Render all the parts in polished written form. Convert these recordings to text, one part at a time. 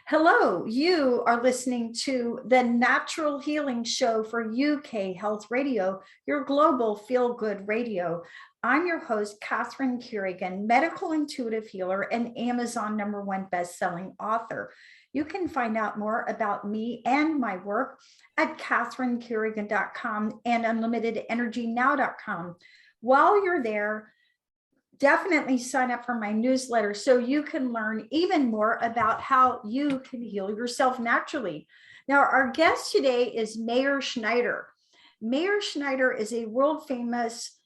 Hello, you are listening to the Natural Healing Show for UK Health Radio, your global feel-good radio. I'm your host, Catherine Carrigan, medical intuitive healer and Amazon #1 best-selling author. You can find out more about me and my work at catherinecarrigan.com and unlimitedenergynow.com. While you're there, definitely sign up for my newsletter so you can learn even more about how you can heal yourself naturally. Now, our guest today is Meir Schneider. Meir Schneider is a world famous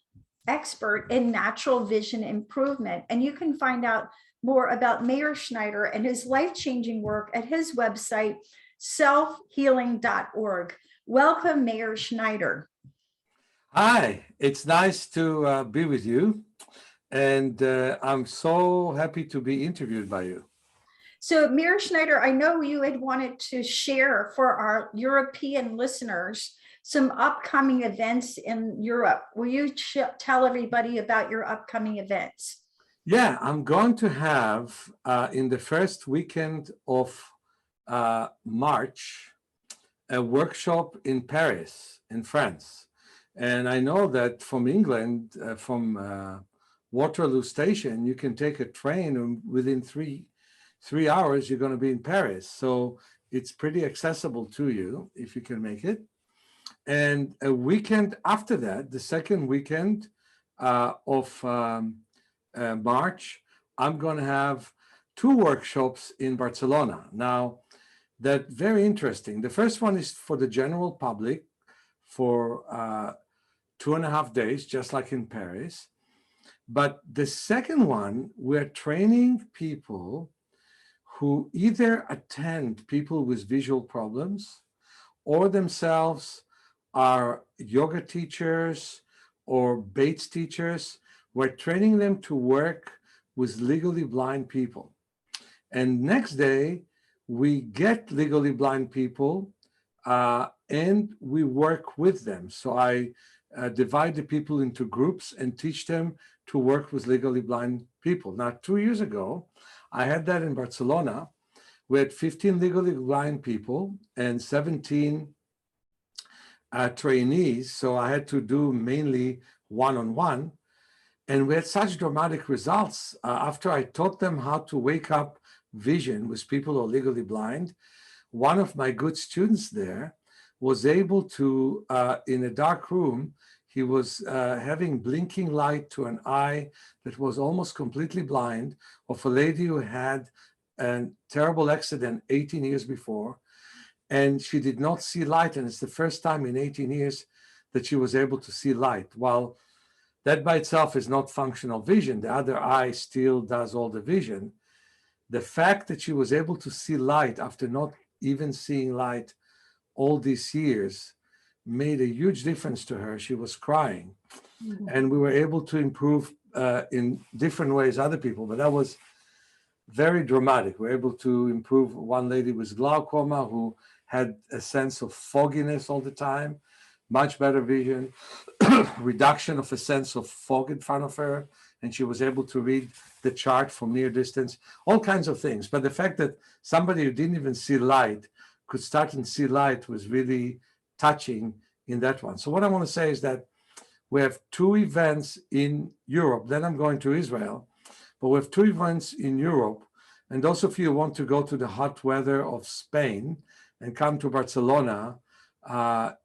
expert in natural vision improvement, and you can find out more about Meir Schneider and his life-changing work at his website, selfhealing.org. Welcome, Meir Schneider. Hi, it's nice to be with you. And I'm so happy to be interviewed by you. So Meir Schneider, I know you had wanted to share for our European listeners some upcoming events in Europe. Will you tell everybody about your upcoming events? Yeah, I'm going to have in the first weekend of March a workshop in Paris, in France. And I know that from England, from Waterloo Station, you can take a train and within three hours, you're going to be in Paris. So it's pretty accessible to you if you can make it. And a weekend after that, the second weekend of March, I'm going to have 2 workshops in Barcelona. Now, that's very interesting. The first one is for the general public for 2.5 days, just like in Paris. But the second one, we're training people who either attend people with visual problems or themselves are yoga teachers or Bates teachers. We're training them to work with legally blind people. And next day, we get legally blind people and we work with them. So I divide the people into groups and teach them to work with legally blind people. Now, 2 years ago, I had that in Barcelona. We had 15 legally blind people and 17 trainees. So I had to do mainly one-on-one. And we had such dramatic results. After I taught them how to wake up vision with people who are legally blind, one of my good students there was able to, in a dark room, he was having blinking light to an eye that was almost completely blind, of a lady who had a terrible accident 18 years before, and she did not see light, and it's the first time in 18 years that she was able to see light. While that by itself is not functional vision, the other eye still does all the vision. The fact that she was able to see light after not even seeing light all these years made a huge difference to her. She was crying. Mm-hmm. And we were able to improve in different ways other people, but that was very dramatic. We were able to improve one lady with glaucoma who had a sense of fogginess all the time, much better vision, reduction of a sense of fog in front of her, and she was able to read the chart from near distance, all kinds of things. But the fact that somebody who didn't even see light could start and see light was really touching in that one. So what I want to say is that we have 2 events in Europe. Then I'm going to Israel, but we have 2 events in Europe. And those of you who want to go to the hot weather of Spain and come to Barcelona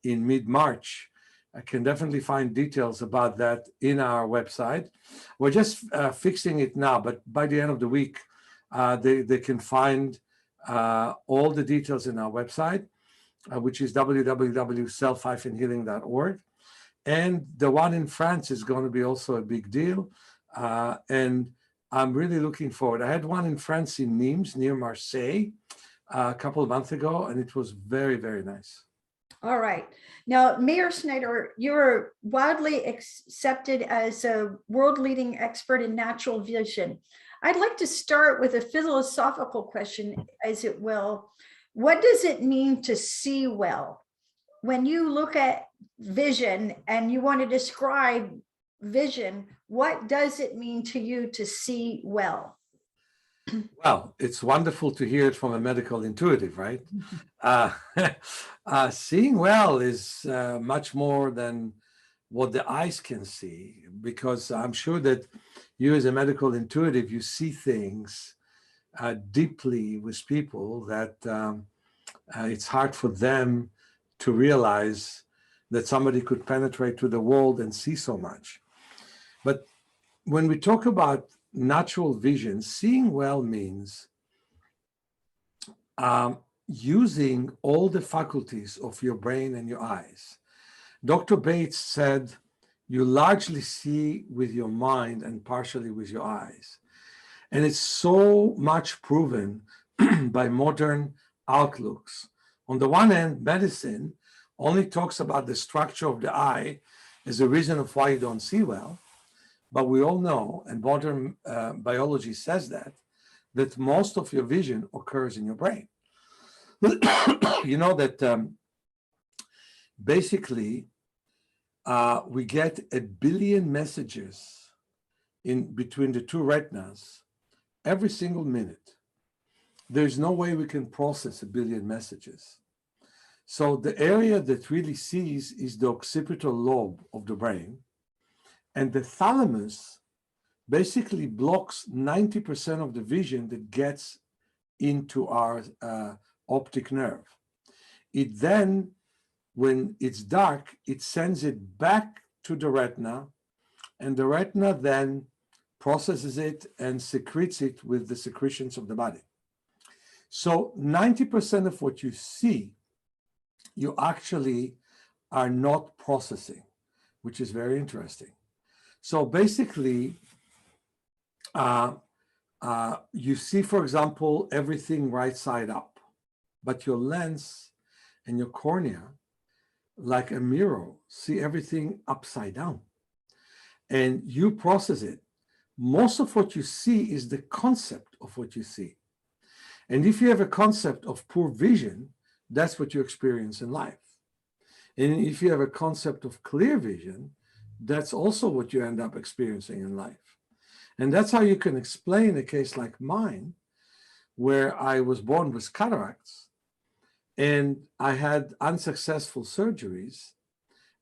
in mid-March, I can definitely find details about that in our website. We're just fixing it now, but by the end of the week, they can find all the details in our website, which is www.self-healing.org. And the one in France is going to be also a big deal. And I'm really looking forward. I had one in France in Nimes, near Marseille, a couple of months ago, and it was very, very nice. All right. Now, Meir Schneider, you're widely accepted as a world-leading expert in natural vision. I'd like to start with a philosophical question, as it will. What does it mean to see well? When you look at vision and you want to describe vision, what does it mean to you to see well? Well, it's wonderful to hear it from a medical intuitive, right? Uh, Seeing well is much more than what the eyes can see, because I'm sure that you, as a medical intuitive, you see things deeply with people that it's hard for them to realize that somebody could penetrate to the world and see so much. But when we talk about natural vision, seeing well means using all the faculties of your brain and your eyes. Dr. Bates said, you largely see with your mind and partially with your eyes. And it's so much proven by modern outlooks. On the one hand, medicine only talks about the structure of the eye as a reason of why you don't see well. But we all know, and modern biology says that most of your vision occurs in your brain. You know that basically we get 1 billion messages in between the two retinas every single minute. There's no way we can process 1 billion messages. So the area that really sees is the occipital lobe of the brain, and the thalamus basically blocks 90% of the vision that gets into our optic nerve. It then, when it's dark, it sends it back to the retina, and the retina then processes it and secretes it with the secretions of the body. So 90% of what you see, you actually are not processing, which is very interesting. So basically, you see, for example, everything right side up, but your lens and your cornea, like a mirror, see everything upside down. And you process it. Most of what you see is the concept of what you see. And if you have a concept of poor vision, that's what you experience in life. And if you have a concept of clear vision, that's also what you end up experiencing in life. And that's how you can explain a case like mine, where I was born with cataracts and I had unsuccessful surgeries,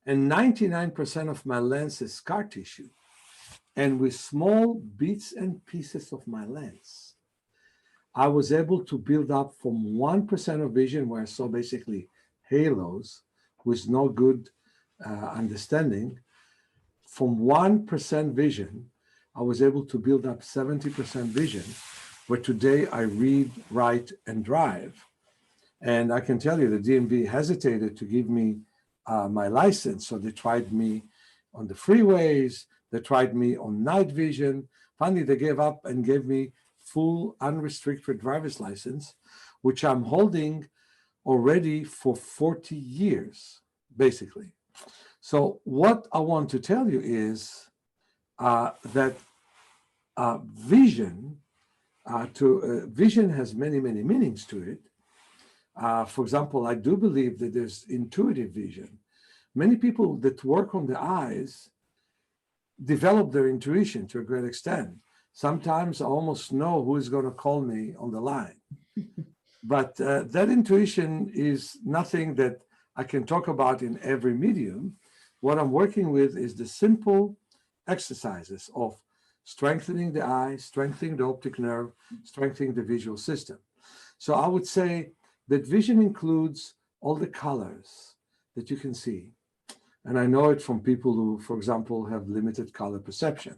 and 99% of my lens is scar tissue. And with small bits and pieces of my lens, I was able to build up from 1% of vision, where I saw basically halos with no good understanding. From 1% vision, I was able to build up 70% vision, where today I read, write, and drive. And I can tell you the DMV hesitated to give me my license. So they tried me on the freeways, they tried me on night vision. Finally, they gave up and gave me full unrestricted driver's license, which I'm holding already for 40 years, basically. So what I want to tell you is that vision has many, many meanings to it. For example, I do believe that there's intuitive vision. Many people that work on the eyes develop their intuition to a great extent. Sometimes I almost know who is going to call me on the line. But that intuition is nothing that I can talk about in every medium. What I'm working with is the simple exercises of strengthening the eye, strengthening the optic nerve, strengthening the visual system. So I would say that vision includes all the colors that you can see. And I know it from people who, for example, have limited color perception.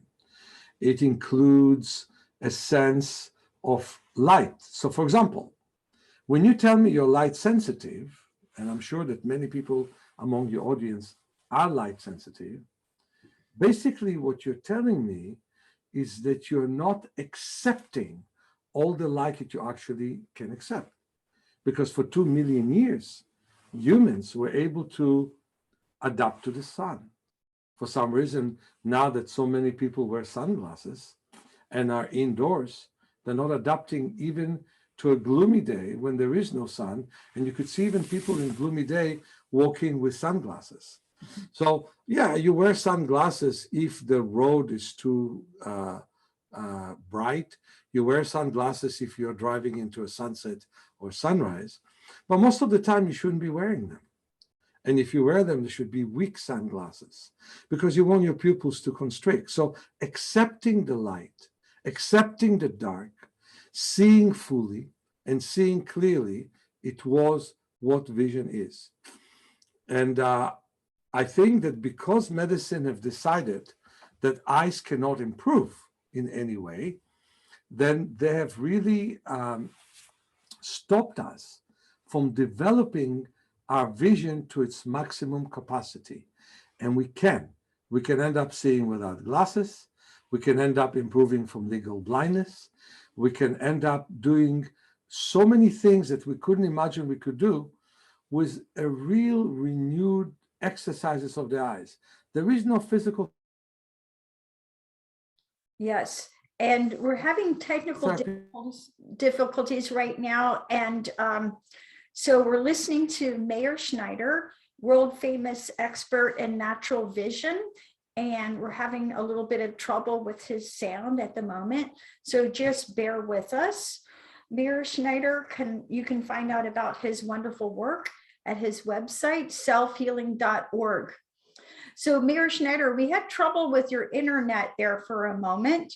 It includes a sense of light. So for example, when you tell me you're light sensitive, and I'm sure that many people among your audience are light sensitive, basically what you're telling me is that you're not accepting all the light that you actually can accept. Because for 2 million years, humans were able to adapt to the sun. For some reason, now that so many people wear sunglasses and are indoors, they're not adapting even to a gloomy day when there is no sun. And you could see even people in gloomy day walking with sunglasses. So yeah, you wear sunglasses if the road is too bright. You wear sunglasses if you're driving into a sunset or sunrise, but most of the time you shouldn't be wearing them. And if you wear them, they should be weak sunglasses because you want your pupils to constrict. So accepting the light, accepting the dark, seeing fully and seeing clearly, it was what vision is. And I think that because medicine have decided that eyes cannot improve in any way, then they have really stopped us from developing our vision to its maximum capacity. And we can end up seeing without glasses. We can end up improving from legal blindness. We can end up doing so many things that we couldn't imagine we could do with a real renewed exercises of the eyes. There is no physical. Yes, and we're having technical difficulties right now. And so we're listening to Meir Schneider, world famous expert in natural vision. And we're having a little bit of trouble with his sound at the moment. So just bear with us. Meir Schneider, you can find out about his wonderful work at his website, selfhealing.org. So Meir Schneider, we had trouble with your internet there for a moment.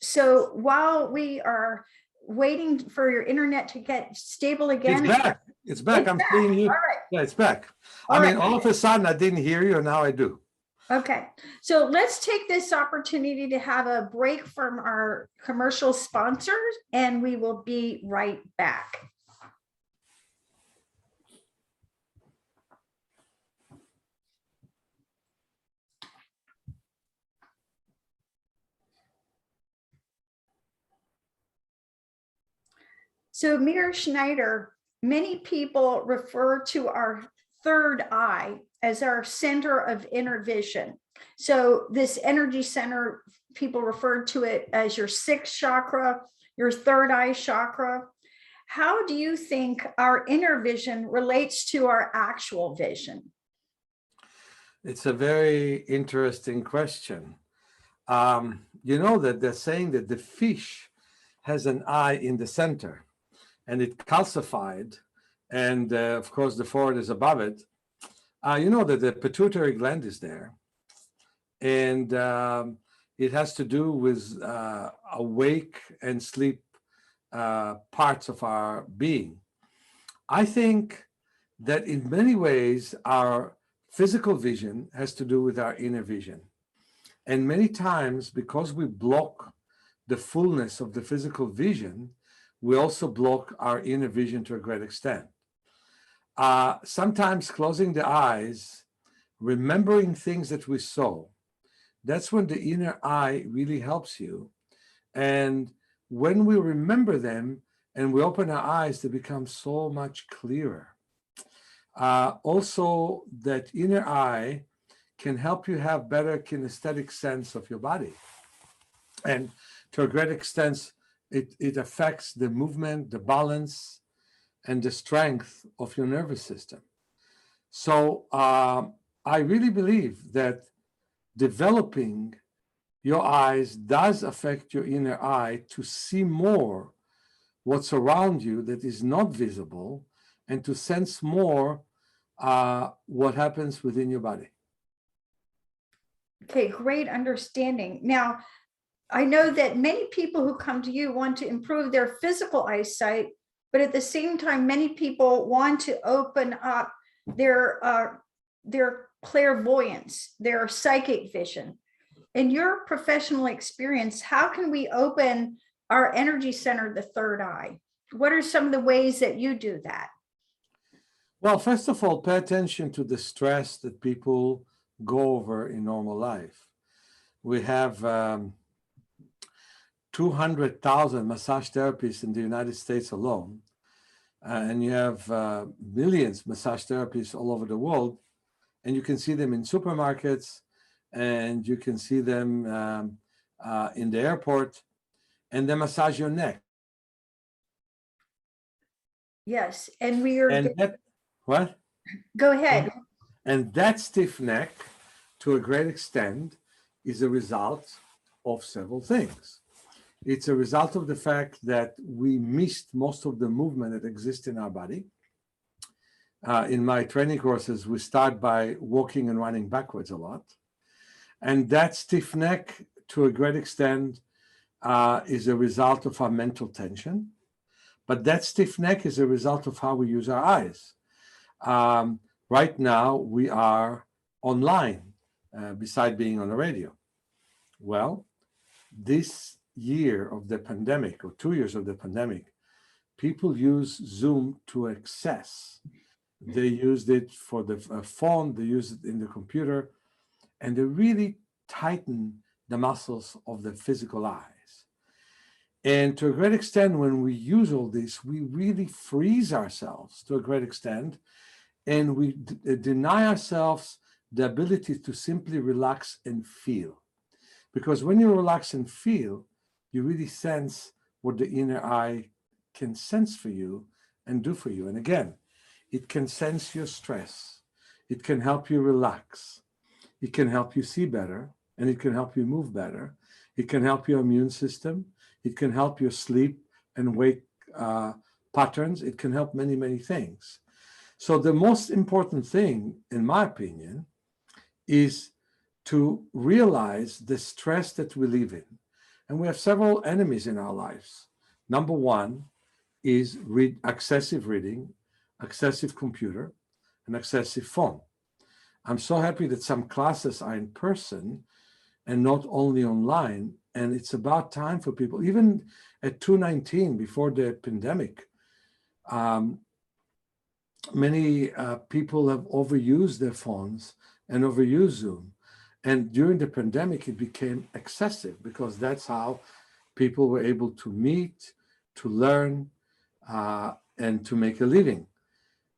So while we are waiting for your internet to get stable again. It's back. It's back. I'm seeing you. All right. Yeah, it's back. All of a sudden I didn't hear you, and now I do. Okay, so let's take this opportunity to have a break from our commercial sponsors, and we will be right back. So Meir Schneider, many people refer to our third eye as our center of inner vision. So this energy center, people refer to it as your sixth chakra, your third eye chakra. How do you think our inner vision relates to our actual vision? It's a very interesting question. You know that they're saying that the fish has an eye in the center, and it calcified, and of course the forehead is above it. You know that the pituitary gland is there, and it has to do with awake and sleep parts of our being. I think that in many ways our physical vision has to do with our inner vision. And many times, because we block the fullness of the physical vision, we also block our inner vision to a great extent. Sometimes closing the eyes, remembering things that we saw, that's when the inner eye really helps you. And when we remember them and we open our eyes, they become so much clearer. Also, that inner eye can help you have better kinesthetic sense of your body. And to a great extent, it affects the movement, the balance, and the strength of your nervous system. So I really believe that developing your eyes does affect your inner eye to see more what's around you that is not visible, and to sense more what happens within your body. Okay, great understanding. Now, I know that many people who come to you want to improve their physical eyesight, but at the same time, many people want to open up their clairvoyance, their psychic vision. In your professional experience, how can we open our energy center, the third eye? What are some of the ways that you do that? Well, first of all, pay attention to the stress that people go over in normal life. We have 200,000 massage therapists in the United States alone, and you have millions of massage therapists all over the world, and you can see them in supermarkets, and you can see them in the airport, and they massage your neck. Yes, and we are. And that, what? Go ahead. And that stiff neck, to a great extent, is a result of several things. It's a result of the fact that we missed most of the movement that exists in our body. In my training courses, we start by walking and running backwards a lot. And that stiff neck, to a great extent, is a result of our mental tension. But that stiff neck is a result of how we use our eyes. Right now, we are online, beside being on the radio. Well, this year of the pandemic, or 2 years of the pandemic, people use Zoom to excess. They used it for the phone, they use it in the computer, and they really tighten the muscles of the physical eyes. And to a great extent, when we use all this, we really freeze ourselves to a great extent, and we deny ourselves the ability to simply relax and feel. Because when you relax and feel, you really sense what the inner eye can sense for you and do for you. And again, it can sense your stress. It can help you relax. It can help you see better, and it can help you move better. It can help your immune system. It can help your sleep and wake patterns. It can help many, many things. So the most important thing, in my opinion, is to realize the stress that we live in. And we have several enemies in our lives. Number one is excessive reading, excessive computer, and excessive phone. I'm so happy that some classes are in person and not only online. And it's about time for people, even at 2019, before the pandemic, many people have overused their phones and overused Zoom. And during the pandemic, it became excessive because that's how people were able to meet, to learn, and to make a living.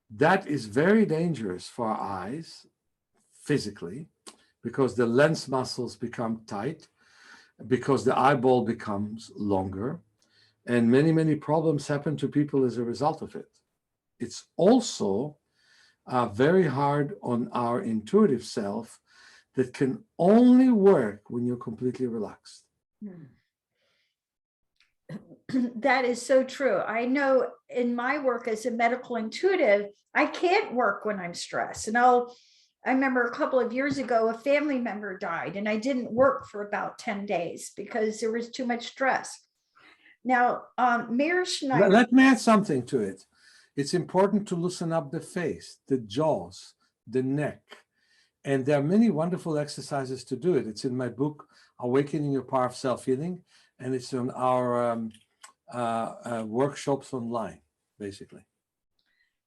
That is very dangerous for our eyes physically, because the lens muscles become tight, because the eyeball becomes longer, and many, many problems happen to people as a result of it. It's also very hard on our intuitive self that can only work when you're completely relaxed. That is so true. I know in my work as a medical intuitive, I can't work when I'm stressed. And I remember a couple of years ago, a family member died, and I didn't work for about 10 days because there was too much stress. Now, Meir Schneider. Let me add something to it. It's important to loosen up the face, the jaws, the neck. And there are many wonderful exercises to do it. It's in my book, Awakening Your Power of Self-Healing, and it's on our workshops online, basically.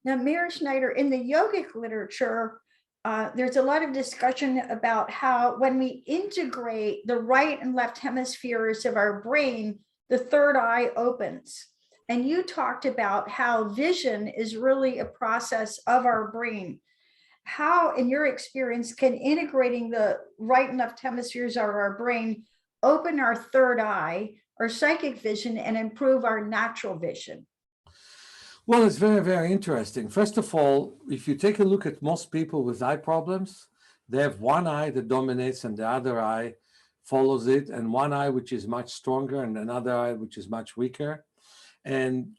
Now, Meir Schneider, in the yogic literature, there's a lot of discussion about how when we integrate the right and left hemispheres of our brain, the third eye opens. And you talked about how vision is really a process of our brain. How, in your experience, can integrating the right and left hemispheres of our brain open our third eye, our psychic vision, and improve our natural vision? Well, it's very, very interesting. First of all, if you take a look at most people with eye problems, they have one eye that dominates and the other eye follows it, and one eye which is much stronger and another eye which is much weaker. And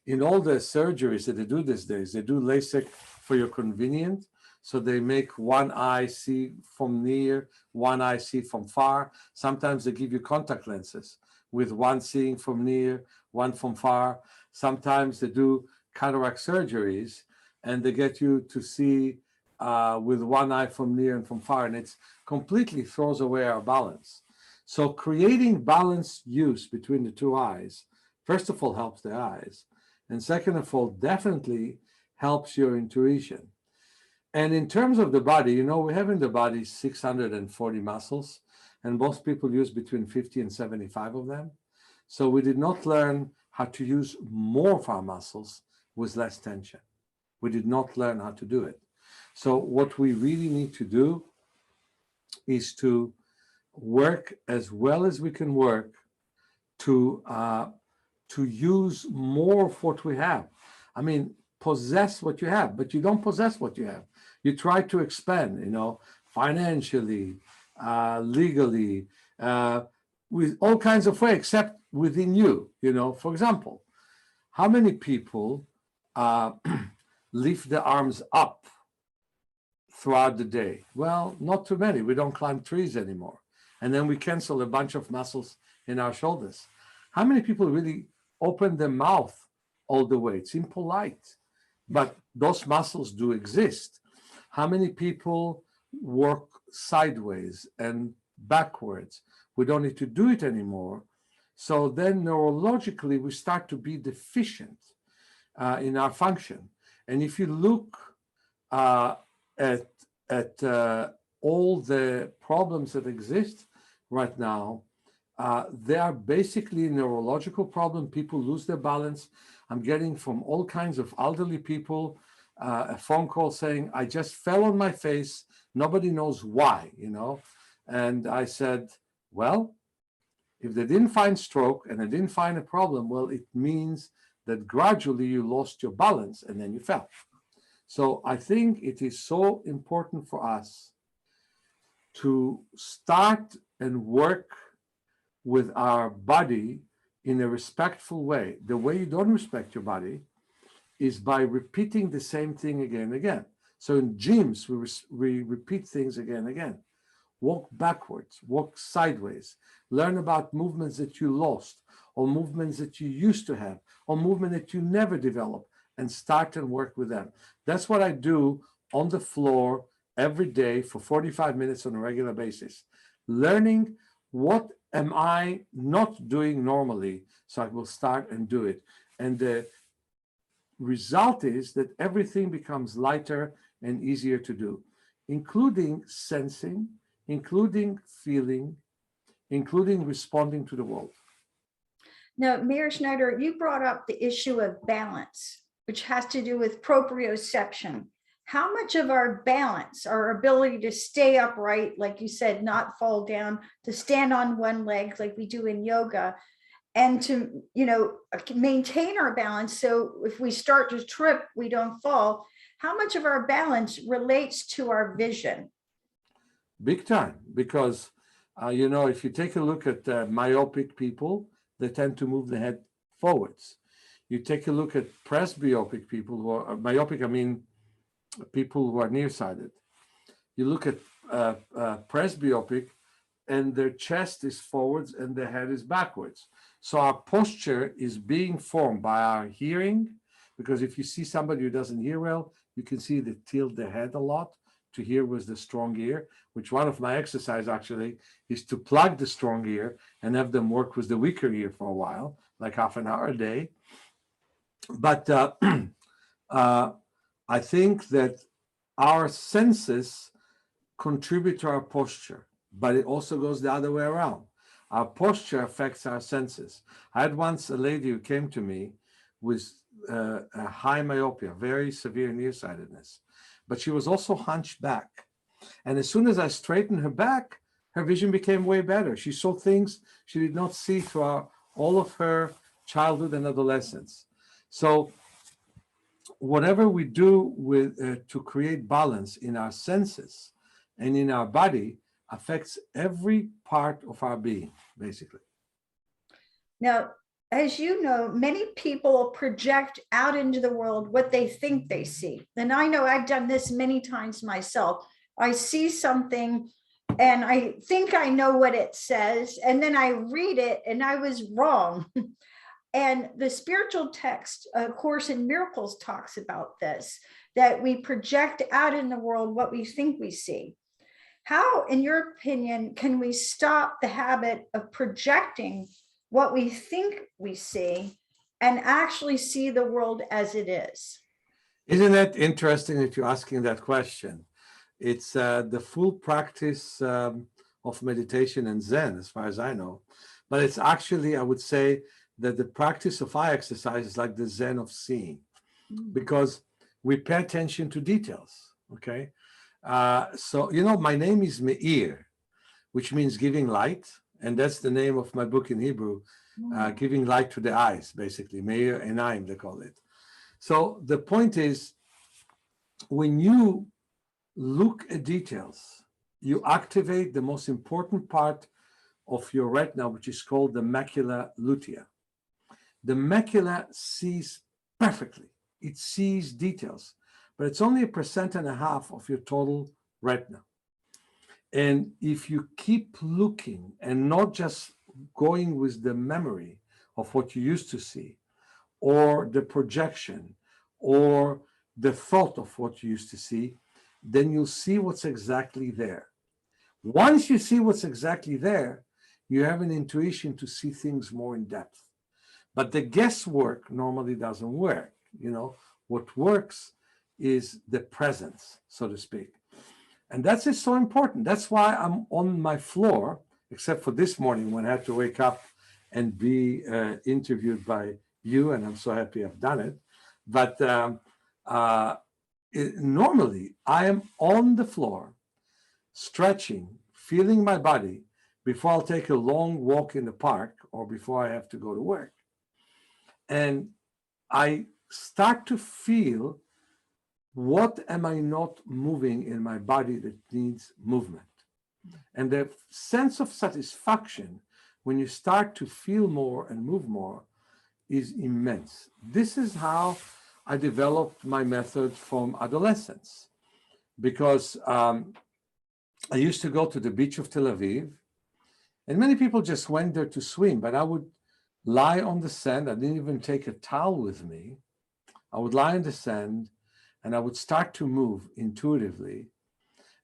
in all the surgeries that they do these days, they do LASIK for your convenience. So they make one eye see from near, one eye see from far. Sometimes they give you contact lenses with one seeing from near, one from far. Sometimes they do cataract surgeries and they get you to see with one eye from near and from far, and it completely throws away our balance. So creating balanced use between the two eyes, first of all, helps the eyes. And second of all, definitely helps your intuition. And in terms of the body, you know, we have in the body 640 muscles, and most people use between 50 and 75 of them. So we did not learn how to use more of our muscles with less tension. We did not learn how to do it. So what we really need to do is to work as well as we can work to use more of what we have. I mean, possess what you have, but you don't possess what you have. You try to expand, you know, financially, legally, with all kinds of ways, except within you. For example, how many people lift their arms up throughout the day? Well, not too many. We don't climb trees anymore. And then we cancel a bunch of muscles in our shoulders. How many people really open their mouth all the way? It's impolite, but those muscles do exist. How many people work sideways and backwards? We don't need to do it anymore. So then neurologically, we start to be deficient in our function. And if you look at all the problems that exist right now, they are basically neurological problems. People lose their balance. I'm getting from all kinds of elderly people a phone call saying, I just fell on my face. Nobody knows why, And I said, well, if they didn't find stroke and they didn't find a problem, well, it means that gradually you lost your balance and then you fell. So I think it is so important for us to start and work with our body in a respectful way. The way you don't respect your body is by repeating the same thing again and again. So in gyms, we repeat things again and again. Walk backwards, walk sideways, learn about movements that you lost, or movements that you used to have, or movement that you never developed, and start and work with them. That's what I do on the floor every day for 45 minutes on a regular basis, learning what am I not doing normally, so I will start and do it. And the result is that everything becomes lighter and easier to do, including sensing, including feeling, including responding to the world. Now, Meir Schneider, you brought up the issue of balance, which has to do with proprioception. How much of our balance, our ability to stay upright, like you said, not fall down, to stand on one leg like we do in yoga, and to, maintain our balance so if we start to trip, we don't fall. How much of our balance relates to our vision? Big time, because, if you take a look at myopic people, they tend to move the head forwards. You take a look at presbyopic people who are myopic, I mean, people who are nearsighted. You look at presbyopic and their chest is forwards and their head is backwards. So our posture is being formed by our hearing, because if you see somebody who doesn't hear well, you can see they tilt their head a lot to hear with the strong ear, which one of my exercises actually is to plug the strong ear and have them work with the weaker ear for a while, like half an hour a day. But I think that our senses contribute to our posture, but it also goes the other way around. Our posture affects our senses. I had once a lady who came to me with a high myopia, very severe nearsightedness, but she was also hunched back. And as soon as I straightened her back, her vision became way better. She saw things she did not see throughout all of her childhood and adolescence. So whatever we do with to create balance in our senses and in our body affects every part of our being, basically. Now, as you know, many people project out into the world what they think they see. And I know I've done this many times myself. I see something and I think I know what it says, and then I read it and I was wrong. And the spiritual text, A Course in Miracles, talks about this, that we project out in the world what we think we see. How, in your opinion, can we stop the habit of projecting what we think we see and actually see the world as it is? Isn't that interesting that you're asking that question? It's the full practice of meditation and Zen, as far as I know. But it's actually, I would say, that the practice of eye exercise is like the Zen of Seeing, because we pay attention to details, okay? So, my name is Meir, which means giving light. And that's the name of my book in Hebrew, giving light to the eyes, basically. Meir Enaim, they call it. So the point is, when you look at details, you activate the most important part of your retina, which is called the macula lutea. The macula sees perfectly. It sees details, but it's only 1.5% of your total retina. And if you keep looking and not just going with the memory of what you used to see, or the projection, or the thought of what you used to see, then you'll see what's exactly there. Once you see what's exactly there, you have an intuition to see things more in depth. But the guesswork normally doesn't work. What works is the presence, so to speak. And that's just so important. That's why I'm on my floor, except for this morning when I had to wake up and be interviewed by you, and I'm so happy I've done it. But normally I am on the floor, stretching, feeling my body before I'll take a long walk in the park or before I have to go to work. And I start to feel, what am I not moving in my body that needs movement? And the sense of satisfaction when you start to feel more and move more is immense. This is how I developed my method from adolescence, because I used to go to the beach of Tel Aviv, and many people just went there to swim, but I would lie on the sand. I didn't even take a towel with me. I would lie on the sand and I would start to move intuitively.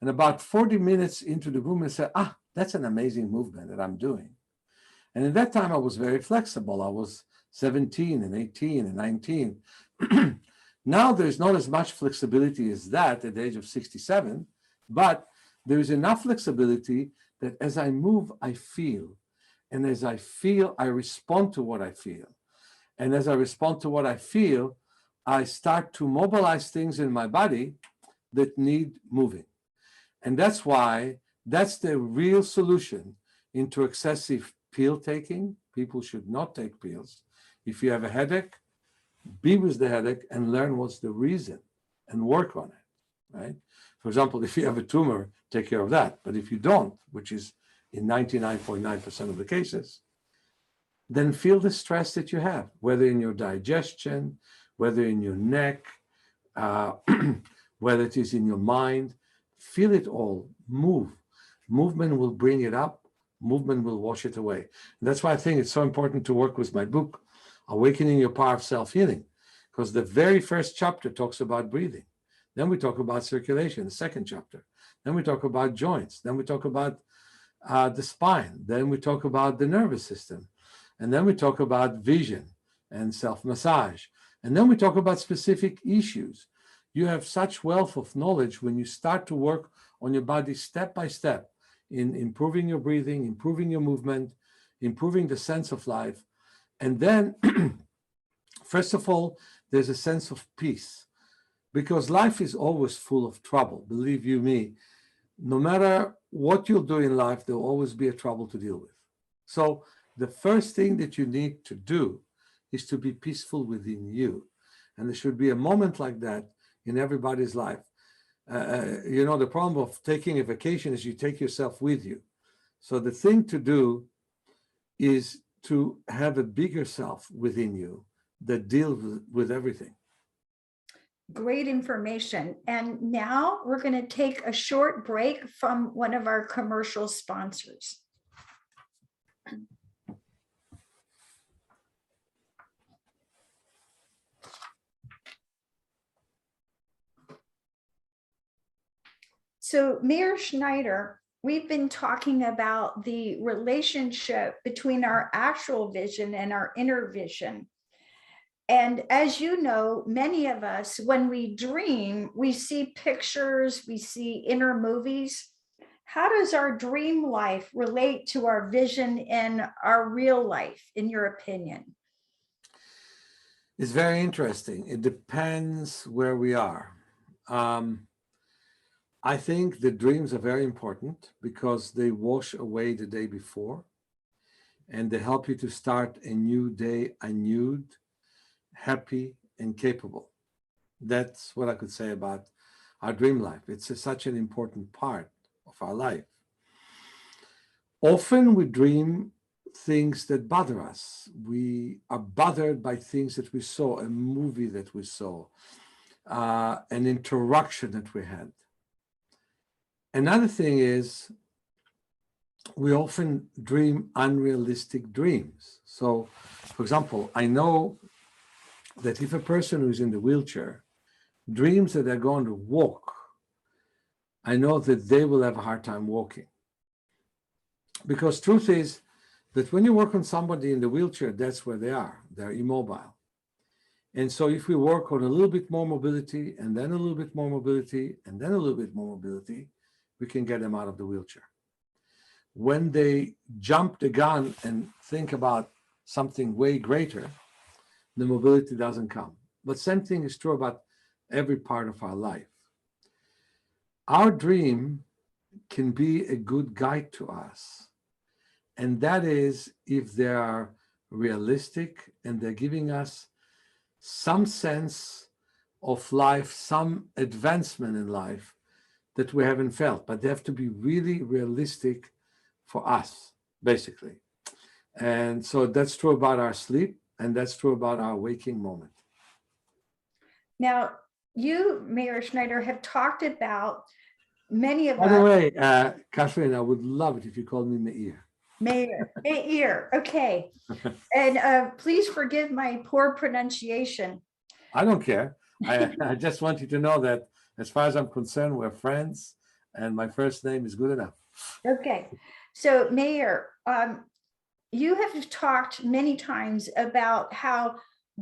And about 40 minutes into the movement, I said, that's an amazing movement that I'm doing. And at that time, I was very flexible. I was 17 and 18 and 19. Now there's not as much flexibility as that at the age of 67, but there is enough flexibility that as I move, I feel. And as I feel, I respond to what I feel. And as I respond to what I feel, I start to mobilize things in my body that need moving. And that's why that's the real solution into excessive pill taking. People should not take pills. If you have a headache, be with the headache and learn what's the reason and work on it, right? For example, if you have a tumor, take care of that. But if you don't, which is in 99.9% of the cases, then feel the stress that you have, whether in your digestion, whether in your neck, whether it is in your mind. Feel it all. Move. Movement will bring it up. Movement will wash it away. And that's why I think it's so important to work with my book, Awakening Your Power of Self-Healing, because the very first chapter talks about breathing. Then we talk about circulation, the second chapter. Then we talk about joints. Then we talk about the spine. Then we talk about the nervous system. And then we talk about vision and self-massage. And then we talk about specific issues. You have such wealth of knowledge when you start to work on your body step by step in improving your breathing, improving your movement, improving the sense of life. And then, first of all, there's a sense of peace, because life is always full of trouble. Believe you me, no matter what you'll do in life, there'll always be a trouble to deal with. So the first thing that you need to do is to be peaceful within you. And there should be a moment like that in everybody's life. The problem of taking a vacation is you take yourself with you. So the thing to do is to have a bigger self within you that deals with everything. Great information. And now we're going to take a short break from one of our commercial sponsors. So Meir Schneider, we've been talking about the relationship between our actual vision and our inner vision. And as you know, many of us, when we dream, we see pictures, we see inner movies. How does our dream life relate to our vision in our real life, in your opinion? It's very interesting. It depends where we are. I think the dreams are very important because they wash away the day before and they help you to start a new day renewed, happy, and capable. That's what I could say about our dream life. It's such an important part of our life. Often we dream things that bother us. We are bothered by things that we saw, a movie that we saw, an interaction that we had. Another thing is we often dream unrealistic dreams. So, for example, I know that if a person who's in the wheelchair dreams that they're going to walk, I know that they will have a hard time walking. Because truth is that when you work on somebody in the wheelchair, that's where they are. They're immobile. And so if we work on a little bit more mobility, and then a little bit more mobility, and then a little bit more mobility, we can get them out of the wheelchair. When they jump the gun and think about something way greater, the mobility doesn't come. But same thing is true about every part of our life. Our dream can be a good guide to us. And that is if they are realistic and they're giving us some sense of life, some advancement in life that we haven't felt, but they have to be really realistic for us, basically. And so that's true about our sleep, and that's true about our waking moment. Now, you, Meir Schneider, have talked about many of us. By the way, Catherine, I would love it if you called me Meir. Meir, okay. And please forgive my poor pronunciation. I don't care. I just want you to know that as far as I'm concerned, we're friends, and my first name is good enough. Okay. So, Meir, you have talked many times about how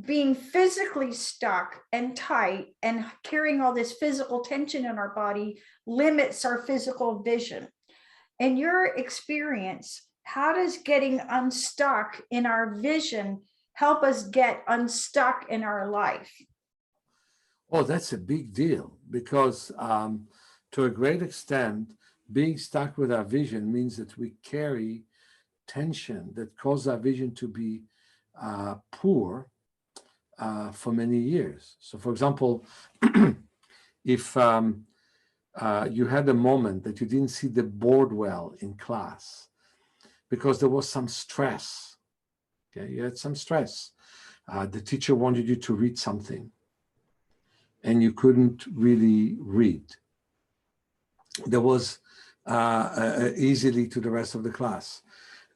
being physically stuck and tight and carrying all this physical tension in our body limits our physical vision. In your experience, how does getting unstuck in our vision help us get unstuck in our life? Oh, that's a big deal because to a great extent, being stuck with our vision means that we carry tension that causes our vision to be poor for many years. So, for example, if you had a moment that you didn't see the board well in class because there was some stress, okay, you had some stress. The teacher wanted you to read something and you couldn't really read. There was easily to the rest of the class.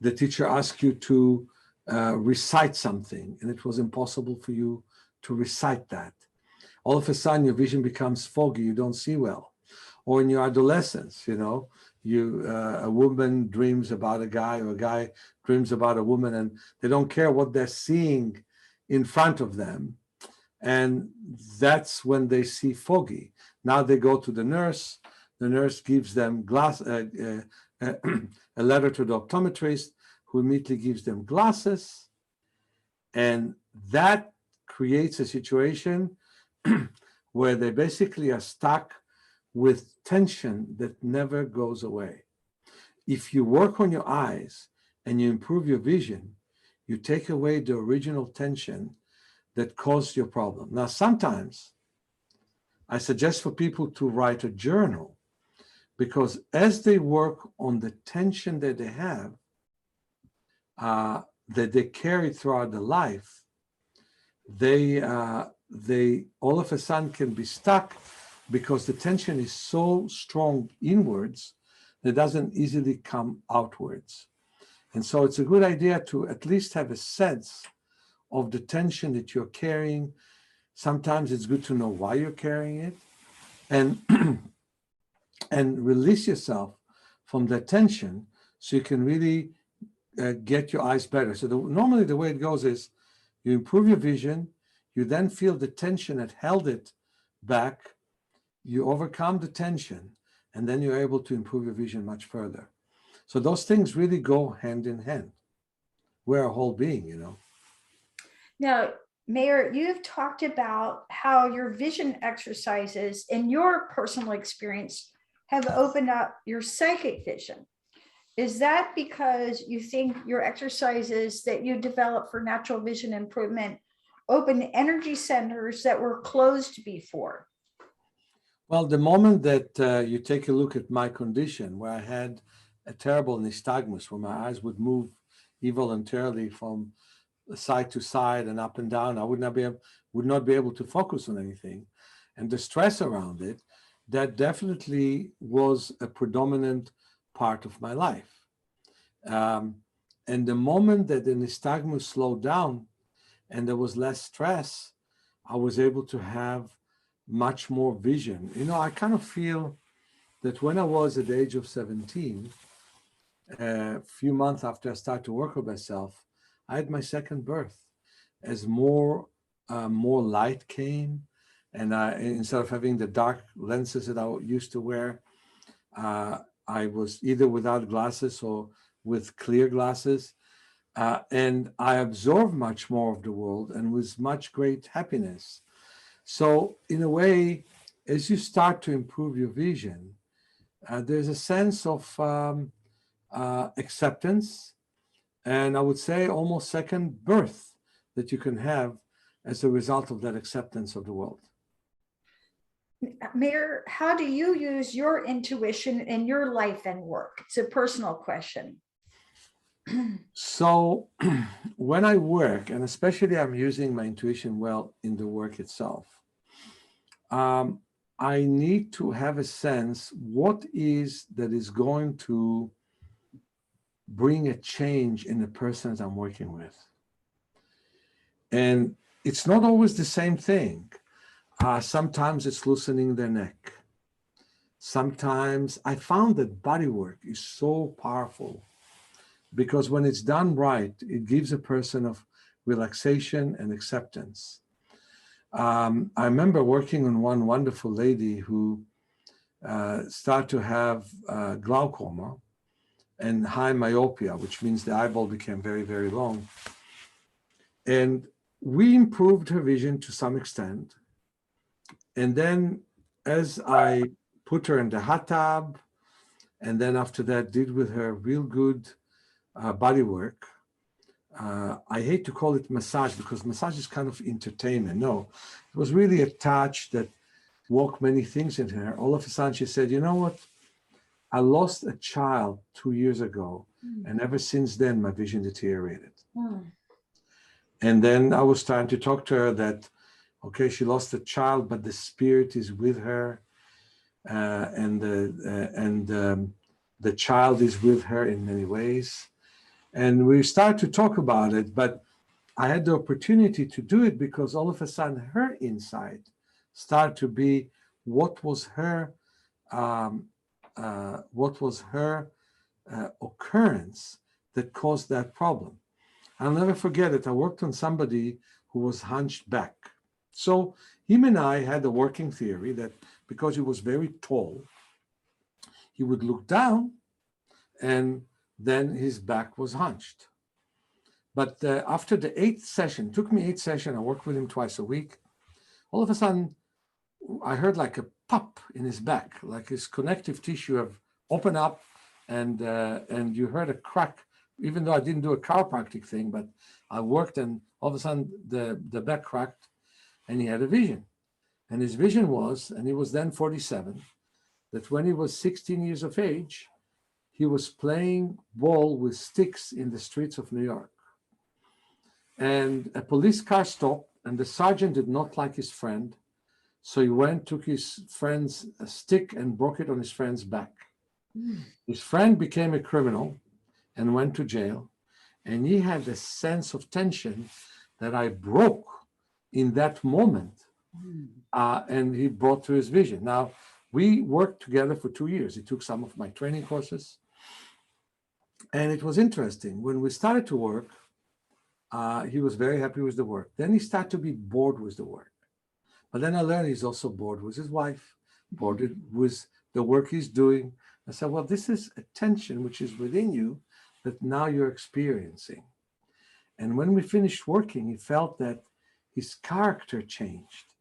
The teacher asked you to recite something, and it was impossible for you to recite that. All of a sudden, your vision becomes foggy. You don't see well. Or in your adolescence, you know, a woman dreams about a guy, or a guy dreams about a woman, and they don't care what they're seeing in front of them. And that's when they see foggy. Now they go to the nurse. The nurse gives them a letter to the optometrist, who immediately gives them glasses. And that creates a situation where they basically are stuck with tension that never goes away. If you work on your eyes and you improve your vision, you take away the original tension that caused your problem. Now, sometimes I suggest for people to write a journal, because as they work on the tension that they have, that they carry throughout their life, they all of a sudden can be stuck because the tension is so strong inwards that it doesn't easily come outwards. And so it's a good idea to at least have a sense of the tension that you're carrying. Sometimes it's good to know why you're carrying it, and and release yourself from that tension so you can really get your eyes better. So normally the way it goes is you improve your vision, you then feel the tension that held it back, you overcome the tension, and then you're able to improve your vision much further. So those things really go hand in hand. We're a whole being, you know. Now, Meir, you've talked about how your vision exercises in your personal experience have opened up your psychic vision. Is that because you think your exercises that you develop for natural vision improvement open energy centers that were closed before? Well, the moment that you take a look at my condition, where I had a terrible nystagmus where my eyes would move involuntarily from side to side and up and down. I would not be able to focus on anything. And the stress around it, that definitely was a predominant part of my life. And the moment that the nystagmus slowed down and there was less stress, I was able to have much more vision. I kind of feel that when I was at the age of 17, a few months after I started to work with myself, I had my second birth. As more light came, and instead of having the dark lenses that I used to wear, I was either without glasses or with clear glasses, and I absorbed much more of the world and with much great happiness. So in a way, as you start to improve your vision, there's a sense of acceptance, and I would say almost second birth that you can have as a result of that acceptance of the world. Meir, how do you use your intuition in your life and work? It's a personal question. So when I work, and especially I'm using my intuition well in the work itself, I need to have a sense what is that is going to bring a change in the person that I'm working with. And it's not always the same thing. Sometimes it's loosening their neck. Sometimes I found that body work is so powerful because when it's done right, it gives a person of relaxation and acceptance. I remember working on one wonderful lady who started to have glaucoma and high myopia, which means the eyeball became very, very long. And we improved her vision to some extent. And then as I put her in the hot tub, and then after that did with her real good body work, I hate to call it massage because massage is kind of entertainment. No, it was really a touch that woke many things in her. All of a sudden she said, you know what? I lost a child 2 years ago, and ever since then, my vision deteriorated. And then I was trying to talk to her that, okay, she lost a child, but the spirit is with her, and the child is with her in many ways. And we started to talk about it, but I had the opportunity to do it because all of a sudden her insight started to be what was her occurrence that caused that problem. I'll never forget it. I worked on somebody who was hunched back. So him and I had a working theory that because he was very tall, he would look down and then his back was hunched. But after the 8th session, it took me 8 sessions, I worked with him twice a week. All of a sudden, I heard like a pop in his back, like his connective tissue have opened up, and you heard a crack, even though I didn't do a chiropractic thing, but I worked, and all of a sudden the back cracked, and he had a vision. And his vision was, and he was then 47, that when he was 16 years of age, he was playing ball with sticks in the streets of New York. And a police car stopped, and the sergeant did not like his friend. So he went, took his friend's stick and broke it on his friend's back. His friend became a criminal and went to jail. And he had a sense of tension that I broke in that moment. And he brought to his vision. Now, we worked together for 2 years. He took some of my training courses. And it was interesting. When we started to work, he was very happy with the work. Then he started to be bored with the work. But then I learned he's also bored with his wife, bored with the work he's doing. I said, well, this is a tension which is within you that now you're experiencing. And when we finished working, he felt that his character changed.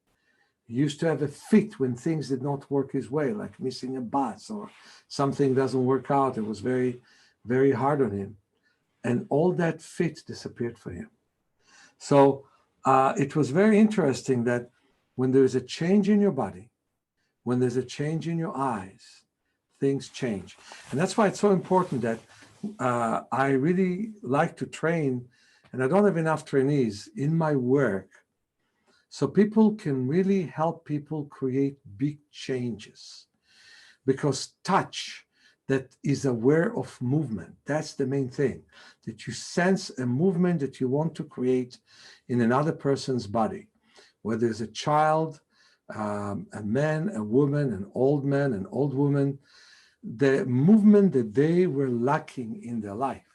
He used to have a fit when things did not work his way, like missing a bus or something doesn't work out. It was very, very hard on him. And all that fit disappeared for him. So it was very interesting that when there is a change in your body, when there's a change in your eyes, things change. And that's why it's so important that I really like to train, and I don't have enough trainees in my work, so people can really help people create big changes. Because touch that is aware of movement, that's the main thing, that you sense a movement that you want to create in another person's body, whether it's a child, a man, a woman, an old man, an old woman, the movement that they were lacking in their life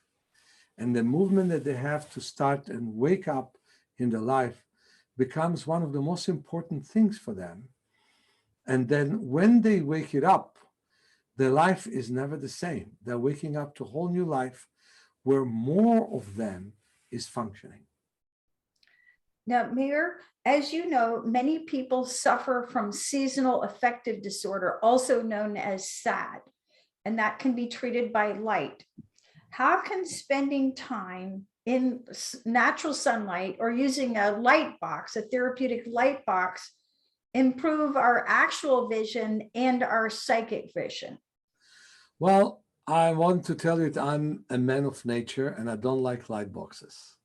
and the movement that they have to start and wake up in their life becomes one of the most important things for them. And then when they wake it up, their life is never the same. They're waking up to a whole new life where more of them is functioning. Now, Meir, as you know, many people suffer from seasonal affective disorder, also known as SAD, and that can be treated by light. How can spending time in natural sunlight or using a light box, a therapeutic light box, improve our actual vision and our psychic vision? Well, I want to tell you that I'm a man of nature and I don't like light boxes.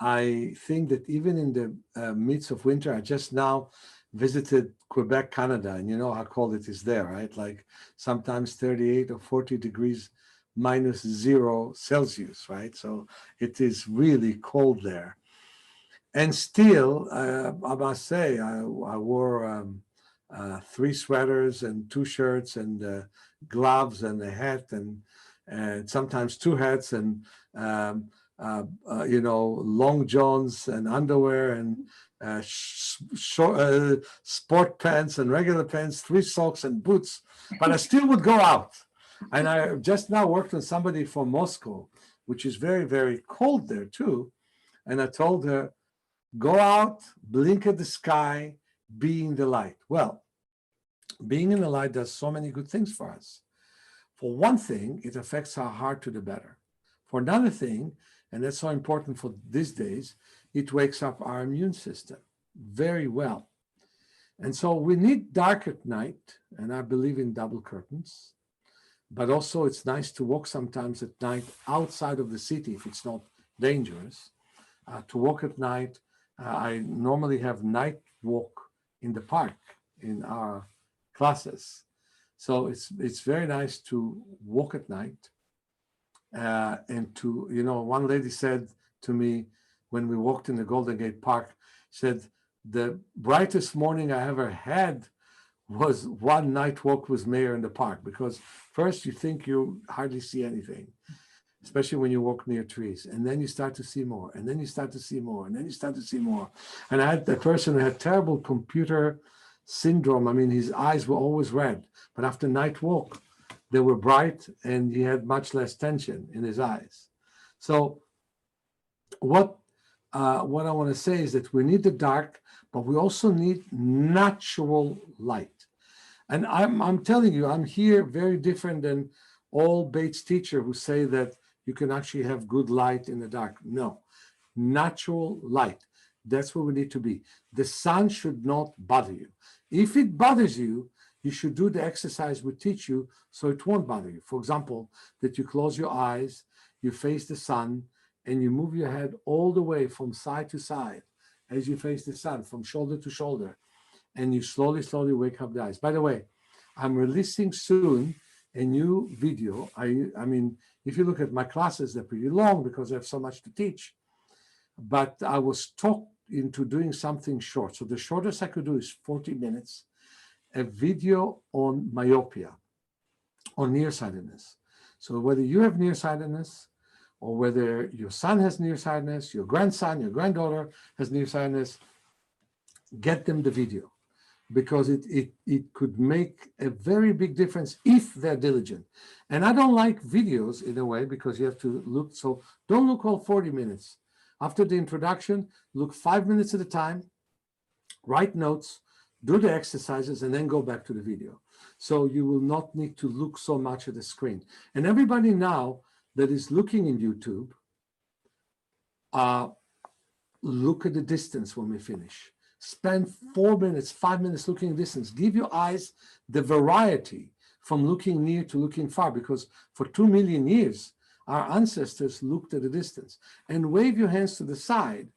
I think that even in the midst of winter, I just now visited Quebec, Canada, and you know how cold it is there, right? Like sometimes 38 or 40 degrees minus 0 Celsius, right? So it is really cold there. And still, I must say, I wore 3 sweaters and 2 shirts and gloves and a hat and sometimes 2 hats and long johns and underwear and sport pants and regular pants, 3 socks and boots, but I still would go out. And I just now worked with somebody from Moscow, which is very, very cold there too. And I told her, go out, blink at the sky, be in the light. Well, being in the light does so many good things for us. For one thing, it affects our heart to the better. For another thing, and that's so important for these days, it wakes up our immune system very well. And so we need dark at night, and I believe in double curtains, but also it's nice to walk sometimes at night outside of the city if it's not dangerous. To walk at night, I normally have night walk in the park in our classes. So it's very nice to walk at night. And to, one lady said to me when we walked in the Golden Gate Park, said, the brightest morning I ever had was one night walk with Meir in the park, because first you think you hardly see anything, especially when you walk near trees, and then you start to see more, and then you start to see more, and then you start to see more. And I had a person who had terrible computer syndrome. I mean, his eyes were always red, but after night walk, they were bright and he had much less tension in his eyes. So what I want to say is that we need the dark, but we also need natural light. And I'm telling you, I'm here very different than all Bates teachers who say that you can actually have good light in the dark. No, natural light. That's where we need to be. The sun should not bother you. If it bothers you, you should do the exercise we teach you so it won't bother you. For example, that you close your eyes, you face the sun, and you move your head all the way from side to side as you face the sun, from shoulder to shoulder, and you slowly, slowly wake up the eyes. By the way, I'm releasing soon a new video. I mean, if you look at my classes, they're pretty long because I have so much to teach. But I was talked into doing something short. So the shortest I could do is 40 minutes, a video on myopia, on nearsightedness. So whether you have nearsightedness, or whether your son has nearsightedness, your grandson, your granddaughter has nearsightedness, get them the video, because it could make a very big difference if they're diligent. And I don't like videos in a way because you have to look, so don't look all 40 minutes. After the introduction, look 5 minutes at a time, write notes, do the exercises, and then go back to the video. So you will not need to look so much at the screen. And everybody now that is looking in YouTube, look at the distance when we finish. Spend 4 minutes, 5 minutes looking at distance. Give your eyes the variety from looking near to looking far, because for 2 million years, our ancestors looked at a distance. And wave your hands to the side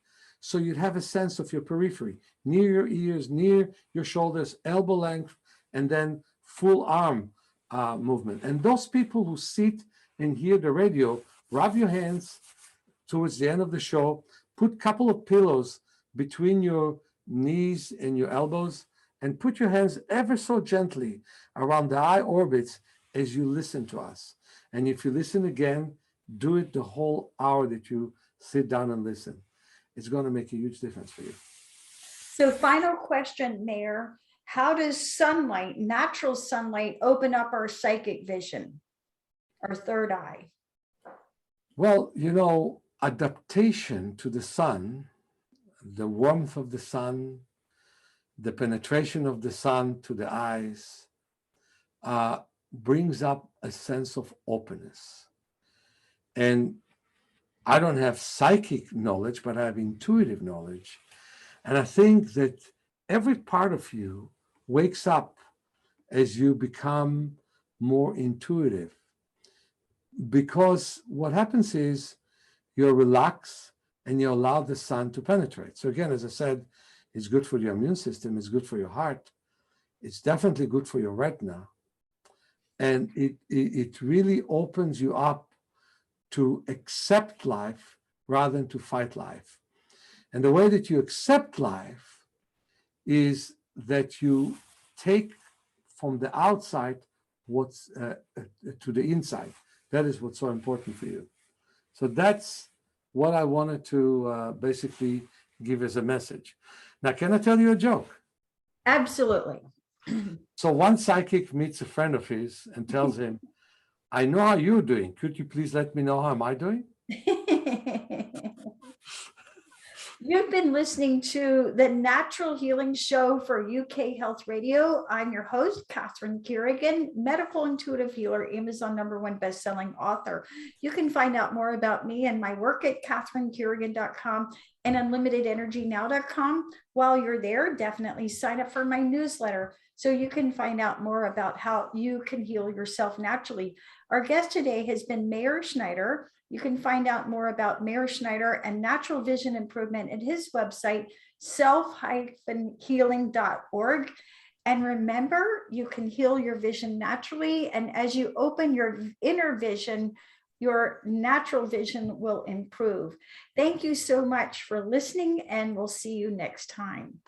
so you'd have a sense of your periphery, near your ears, near your shoulders, elbow length, and then full arm movement. And those people who sit and hear the radio, rub your hands towards the end of the show, put a couple of pillows between your knees and your elbows, and put your hands ever so gently around the eye orbits as you listen to us. And if you listen again, do it the whole hour that you sit down and listen. It's going to make a huge difference for you. So final question, Meir. How does sunlight, natural sunlight, open up our psychic vision, our third eye? Well, you know, adaptation to the sun, the warmth of the sun, the penetration of the sun to the eyes, brings up a sense of openness. And I don't have psychic knowledge, but I have intuitive knowledge. And I think that every part of you wakes up as you become more intuitive. Because what happens is you're relaxed and you allow the sun to penetrate. So again, as I said, it's good for your immune system, it's good for your heart, it's definitely good for your retina. And it really opens you up to accept life rather than to fight life. And the way that you accept life is that you take from the outside what's to the inside. That is what's so important for you. So that's what I wanted to basically give as a message. Now, can I tell you a joke? Absolutely. So one psychic meets a friend of his and tells him, I know how you're doing. Could you please let me know how am I doing? You've been listening to the Natural Healing Show for UK Health Radio. I'm your host, Catherine Carrigan, medical intuitive healer, Amazon #1 bestselling author. You can find out more about me and my work at catherinecarrigan.com and unlimitedenergynow.com. While you're there, definitely sign up for my newsletter so you can find out more about how you can heal yourself naturally. Our guest today has been Meir Schneider. You can find out more about Meir Schneider and natural vision improvement at his website, self-healing.org. And remember, you can heal your vision naturally. And as you open your inner vision, your natural vision will improve. Thank you so much for listening, and we'll see you next time.